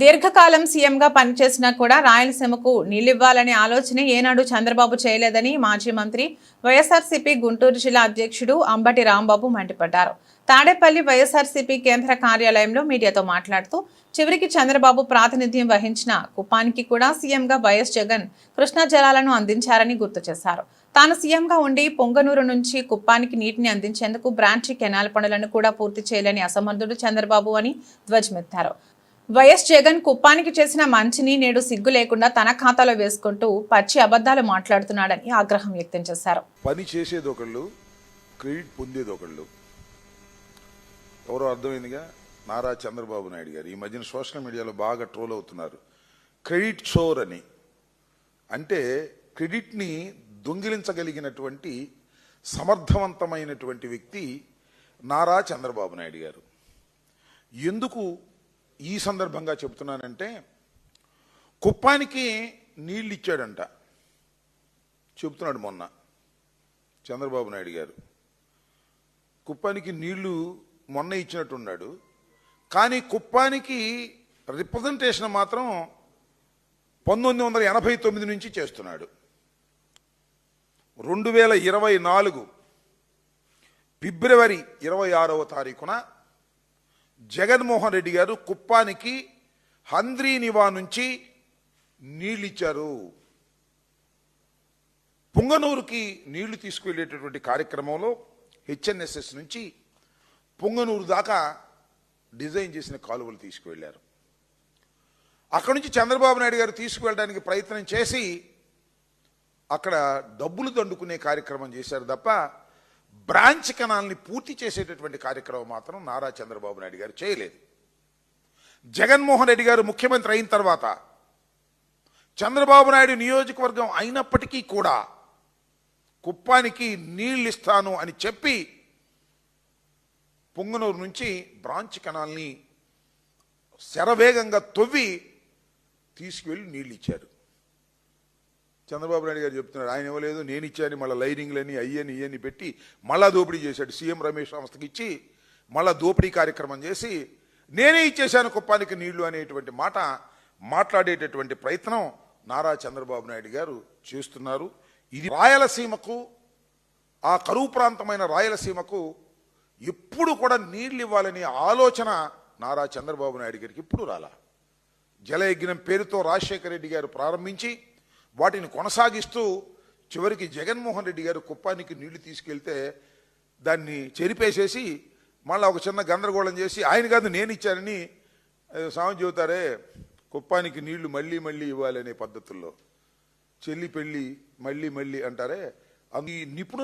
దీర్ఘకాలం సీఎంగా పనిచేసినా కూడా రాయలసీమకు నీళ్లివ్వాలనే ఆలోచన ఏనాడు చంద్రబాబు చేయలేదని మాజీ మంత్రి వైఎస్ఆర్సీపీ గుంటూరు జిల్లా అధ్యక్షుడు అంబటి రాంబాబు మండిపడ్డారు. తాడేపల్లి వైఎస్ఆర్సీపీ కేంద్ర కార్యాలయంలో మీడియాతో మాట్లాడుతూ చివరికి చంద్రబాబు ప్రాతినిధ్యం వహించిన కుప్పానికి కూడా సీఎంగా వైఎస్ జగన్ కృష్ణా జలాలను అందించారని గుర్తు చేశారు. తాను సీఎంగా ఉండి పొంగనూరు నుంచి కుప్పానికి నీటిని అందించేందుకు బ్రాంచి కెనాల్ పనులను కూడా పూర్తి చేయలేని అసమర్థుడు చంద్రబాబు అని ధ్వజమెత్తారు. వైఎస్ జగన్ కుప్పానికి చేసిన మంచిని నేడు సిగ్గు లేకుండా తన ఖాతాలో వేసుకుంటూ పచ్చి అబద్ధాలు మాట్లాడుతున్నాడని ఆగ్రహం వ్యక్తం చేశారు. పని చేసేది ఒకళ్ళు, క్రెడిట్ పొందేది ఒకళ్ళు. ఎవరో అర్థమైందిగా, నారా చంద్రబాబు నాయుడు గారు ఈ మధ్యన సోషల్ మీడియాలో బాగా ట్రోల్ అవుతున్నారు. క్రెడిట్ చోర్ అని, అంటే క్రెడిట్ని దొంగిలించగలిగినటువంటి సమర్థవంతమైనటువంటి వ్యక్తి నారా చంద్రబాబు నాయుడు గారు. ఎందుకు ఈ సందర్భంగా చెబుతున్నానంటే, కుప్పానికి నీళ్ళు ఇచ్చాడంట చెబుతున్నాడు మొన్న చంద్రబాబు నాయుడు గారు. కుప్పానికి నీళ్లు మొన్న ఇచ్చినట్టున్నాడు, కానీ కుప్పానికి రిప్రజెంటేషన్ మాత్రం 1989 నుంచి చేస్తున్నాడు. 2024 ఫిబ్రవరి 26వ తారీఖున జగన్మోహన్ రెడ్డి గారు కుప్పానికి హంద్రీనివా నుంచి నీళ్ళు ఇచ్చారు. పొంగనూరుకి నీళ్లు తీసుకువెళ్ళేటటువంటి కార్యక్రమంలో హెచ్ఎన్ఎస్ఎస్ నుంచి పొంగనూరు దాకా డిజైన్ చేసిన కాలువలు తీసుకువెళ్ళారు. అక్కడి నుంచి చంద్రబాబు నాయుడు గారు తీసుకువెళ్ళడానికి ప్రయత్నం చేసి అక్కడ డబ్బులు దండుకునే కార్యక్రమం చేశారు తప్ప బ్రాంచ్ కెనాల్ని పూర్తి చేసేటటువంటి కార్యక్రమం మాత్రం నారా చంద్రబాబు నాయుడు గారు చేయలేదు. జగన్మోహన్ రెడ్డి గారు ముఖ్యమంత్రి అయిన తర్వాత చంద్రబాబు నాయుడు నియోజకవర్గం అయినప్పటికీ కూడా కుప్పానికి నీళ్ళు ఇస్తాను అని చెప్పి పొంగనూరు నుంచి బ్రాంచ్ కెనాల్ని శరవేగంగా తవ్వి తీసుకువెళ్ళి నీళ్ళు ఇచ్చారు. చంద్రబాబు నాయుడు గారు చెప్తున్నాడు, ఆయన ఇవ్వలేదు, నేను ఇచ్చాను, మళ్ళీ లైనింగ్లని అయ్యని ఇయ్యని పెట్టి మళ్ళా దోపిడీ చేశాడు. సీఎం రమేష్ సంస్థకి ఇచ్చి మళ్ళా దోపిడీ కార్యక్రమం చేసి నేనే ఇచ్చేశాను కుప్పానికి నీళ్లు అనేటువంటి మాట మాట్లాడేటటువంటి ప్రయత్నం నారా చంద్రబాబు నాయుడు గారు చేస్తున్నారు. ఇది రాయలసీమకు, ఆ కరువు ప్రాంతమైన రాయలసీమకు ఎప్పుడు కూడా నీళ్లు ఇవ్వాలనే ఆలోచన నారా చంద్రబాబు నాయుడు గారికి ఇప్పుడు రాలా. జలయజ్ఞం పేరుతో రాజశేఖర రెడ్డి గారు ప్రారంభించి వాటిని కొనసాగిస్తూ చివరికి జగన్మోహన్ రెడ్డి గారు కుప్పానికి నీళ్లు తీసుకెళ్తే దాన్ని చెరిపేసేసి మళ్ళీ ఒక చిన్న గందరగోళం చేసి ఆయన కాదు నేను ఇచ్చానని సామెత చెబుతారే, కుప్పానికి నీళ్లు మళ్ళీ మళ్ళీ ఇవ్వాలనే పద్ధతుల్లో చెల్లి పెళ్ళి మళ్ళీ మళ్ళీ అంటారే, అది నిపుణులు